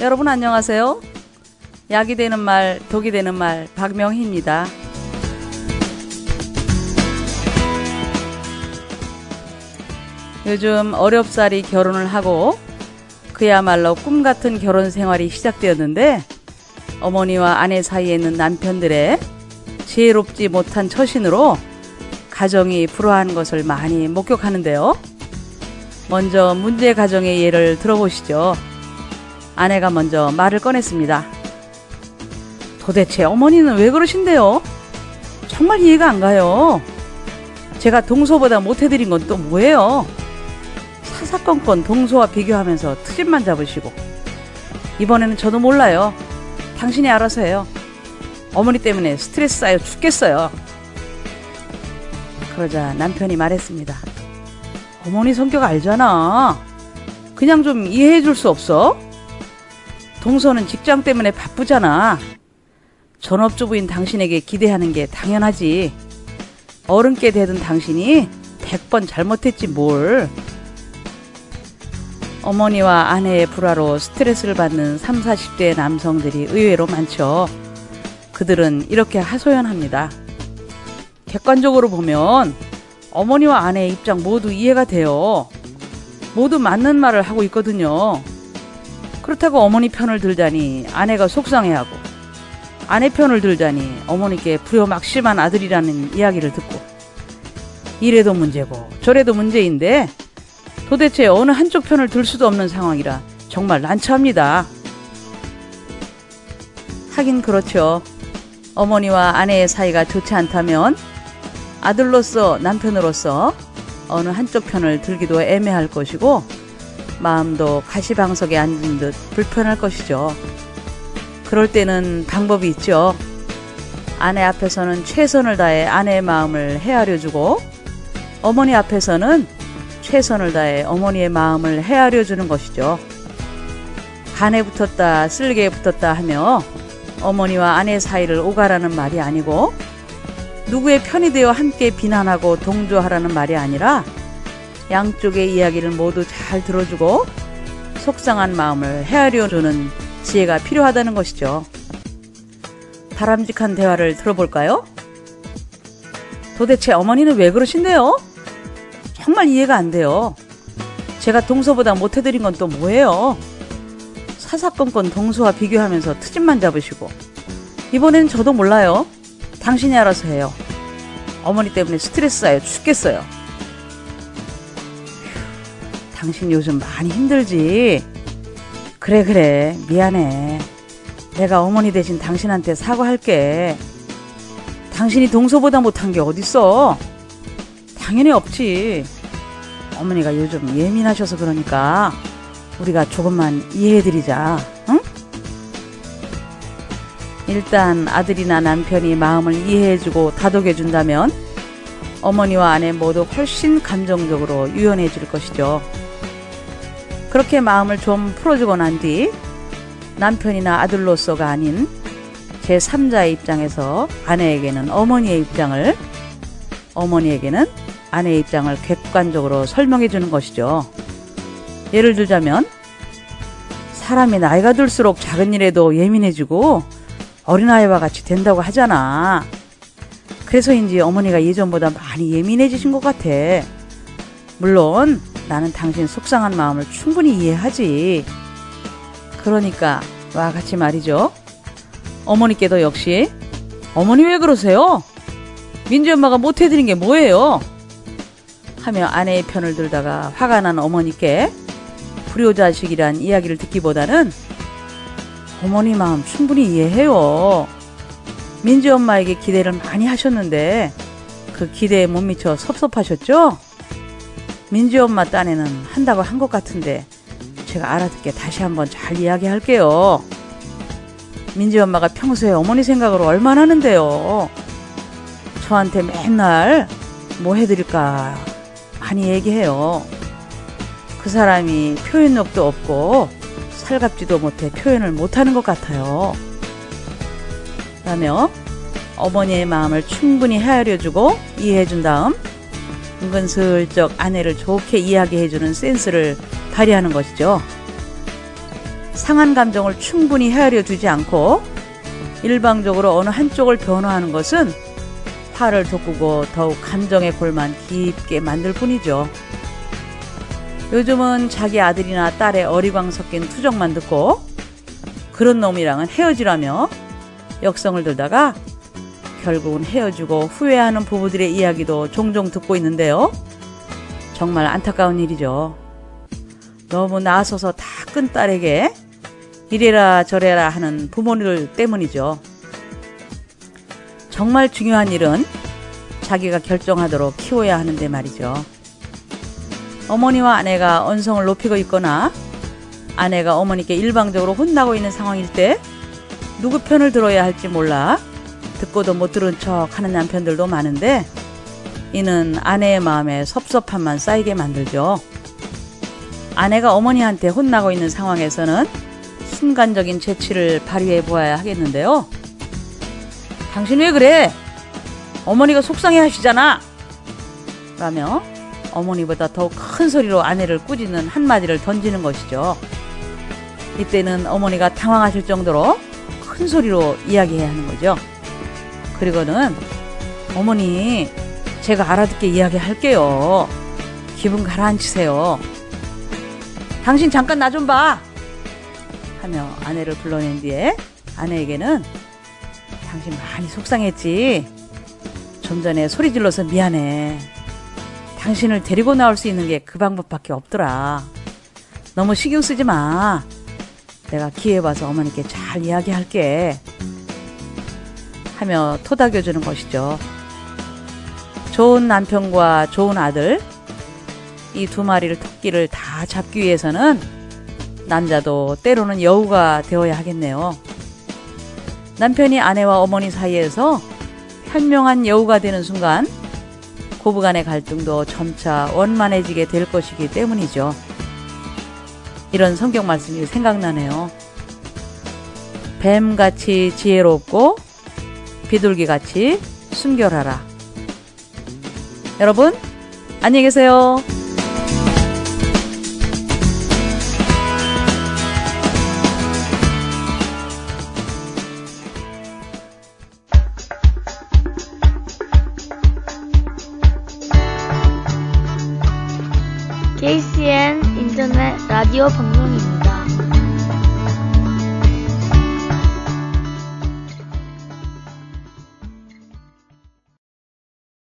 여러분 안녕하세요. 약이 되는 말, 독이 되는 말 박명희입니다. 요즘 어렵사리 결혼을 하고 그야말로 꿈같은 결혼 생활이 시작되었는데 어머니와 아내 사이에 있는 남편들의 지혜롭지 못한 처신으로 가정이 불화한 것을 많이 목격하는데요. 먼저 문제 가정의 예를 들어보시죠. 아내가 먼저 말을 꺼냈습니다. 도대체 어머니는 왜 그러신데요? 정말 이해가 안 가요. 제가 동서보다 못해드린 건 또 뭐예요? 사사건건 동서와 비교하면서 트집만 잡으시고. 이번에는 저도 몰라요. 당신이 알아서 해요. 어머니 때문에 스트레스 쌓여 죽겠어요. 그러자 남편이 말했습니다. 어머니 성격 알잖아. 그냥 좀 이해해 줄 수 없어? 동서는 직장 때문에 바쁘잖아. 전업주부인 당신에게 기대하는 게 당연하지. 어른께 대든 당신이 100번 잘못했지 뭘. 어머니와 아내의 불화로 스트레스를 받는 30, 40대 남성들이 의외로 많죠. 그들은 이렇게 하소연합니다. 객관적으로 보면 어머니와 아내의 입장 모두 이해가 돼요. 모두 맞는 말을 하고 있거든요. 그렇다고 어머니 편을 들자니 아내가 속상해하고 아내 편을 들자니 어머니께 불효막심한 아들이라는 이야기를 듣고 이래도 문제고 저래도 문제인데 도대체 어느 한쪽 편을 들 수도 없는 상황이라 정말 난처합니다. 하긴 그렇죠. 어머니와 아내의 사이가 좋지 않다면 아들로서 남편으로서 어느 한쪽 편을 들기도 애매할 것이고 마음도 가시방석에 앉은 듯 불편할 것이죠. 그럴 때는 방법이 있죠. 아내 앞에서는 최선을 다해 아내의 마음을 헤아려주고 어머니 앞에서는 최선을 다해 어머니의 마음을 헤아려주는 것이죠. 간에 붙었다 쓸개에 붙었다 하며 어머니와 아내 사이를 오가라는 말이 아니고 누구의 편이 되어 함께 비난하고 동조하라는 말이 아니라 양쪽의 이야기를 모두 잘 들어주고 속상한 마음을 헤아려주는 지혜가 필요하다는 것이죠. 바람직한 대화를 들어볼까요? 도대체 어머니는 왜 그러신데요? 정말 이해가 안 돼요. 제가 동서보다 못해드린 건 또 뭐예요? 사사건건 동서와 비교하면서 트집만 잡으시고 이번엔 저도 몰라요. 당신이 알아서 해요. 어머니 때문에 스트레스 쌓여 죽겠어요. 당신 요즘 많이 힘들지? 그래 미안해. 내가 어머니 대신 당신한테 사과할게. 당신이 동서보다 못한 게 어딨어? 당연히 없지. 어머니가 요즘 예민하셔서 그러니까 우리가 조금만 이해해드리자. 응? 일단 아들이나 남편이 마음을 이해해주고 다독여준다면 어머니와 아내 모두 훨씬 감정적으로 유연해질 것이죠. 그렇게 마음을 좀 풀어주고 난 뒤 남편이나 아들로서가 아닌 제3자의 입장에서 아내에게는 어머니의 입장을, 어머니에게는 아내의 입장을 객관적으로 설명해 주는 것이죠. 예를 들자면 사람이 나이가 들수록 작은 일에도 예민해지고 어린아이와 같이 된다고 하잖아. 그래서인지 어머니가 예전보다 많이 예민해지신 것 같아. 물론 나는 당신 속상한 마음을 충분히 이해하지. 그러니까 와 같이 말이죠. 어머니께도 역시 어머니 왜 그러세요? 민지 엄마가 못해드린 게 뭐예요? 하며 아내의 편을 들다가 화가 난 어머니께 불효자식이란 이야기를 듣기보다는 어머니 마음 충분히 이해해요. 민지 엄마에게 기대를 많이 하셨는데 그 기대에 못 미쳐 섭섭하셨죠? 민지 엄마 딴에는 한다고 한 것 같은데 제가 알아듣게 다시 한번 잘 이야기할게요. 민지 엄마가 평소에 어머니 생각을 얼마나 하는데요. 저한테 맨날 뭐 해드릴까 많이 얘기해요. 그 사람이 표현력도 없고 살갑지도 못해 표현을 못하는 것 같아요. 라며 어머니의 마음을 충분히 헤아려주고 이해해준 다음 은근슬쩍 아내를 좋게 이야기해주는 센스를 발휘하는 것이죠. 상한 감정을 충분히 헤아려 두지 않고 일방적으로 어느 한쪽을 변호하는 것은 화를 돋구고 더욱 감정의 골만 깊게 만들 뿐이죠. 요즘은 자기 아들이나 딸의 어리광 섞인 투정만 듣고 그런 놈이랑은 헤어지라며 역성을 들다가 결국은 헤어지고 후회하는 부부들의 이야기도 종종 듣고 있는데요. 정말 안타까운 일이죠. 너무 나서서 다 큰 딸에게 이래라 저래라 하는 부모들 때문이죠. 정말 중요한 일은 자기가 결정하도록 키워야 하는데 말이죠. 어머니와 아내가 언성을 높이고 있거나 아내가 어머니께 일방적으로 혼나고 있는 상황일 때 누구 편을 들어야 할지 몰라 듣고도 못 들은 척 하는 남편들도 많은데 이는 아내의 마음에 섭섭함만 쌓이게 만들죠. 아내가 어머니한테 혼나고 있는 상황에서는 순간적인 재치를 발휘해 보아야 하겠는데요. 당신 왜 그래? 어머니가 속상해 하시잖아! 라며 어머니보다 더욱 큰 소리로 아내를 꾸짖는 한마디를 던지는 것이죠. 이때는 어머니가 당황하실 정도로 큰 소리로 이야기해야 하는 거죠. 그리고는 어머니, 제가 알아듣게 이야기할게요. 기분 가라앉히세요. 당신 잠깐 나 좀 봐! 하며 아내를 불러낸 뒤에 아내에게는 당신 많이 속상했지? 좀 전에 소리 질러서 미안해. 당신을 데리고 나올 수 있는 게 그 방법밖에 없더라. 너무 신경 쓰지 마. 내가 기회 봐서 어머니께 잘 이야기할게. 하며 토닥여주는 것이죠. 좋은 남편과 좋은 아들, 이 두 마리를 토끼를 다 잡기 위해서는 남자도 때로는 여우가 되어야 하겠네요. 남편이 아내와 어머니 사이에서 현명한 여우가 되는 순간 고부간의 갈등도 점차 원만해지게 될 것이기 때문이죠. 이런 성경 말씀이 생각나네요. 뱀같이 지혜롭고 비둘기같이 순결하라. 여러분, 안녕히 계세요. KCN 인터넷 라디오 방송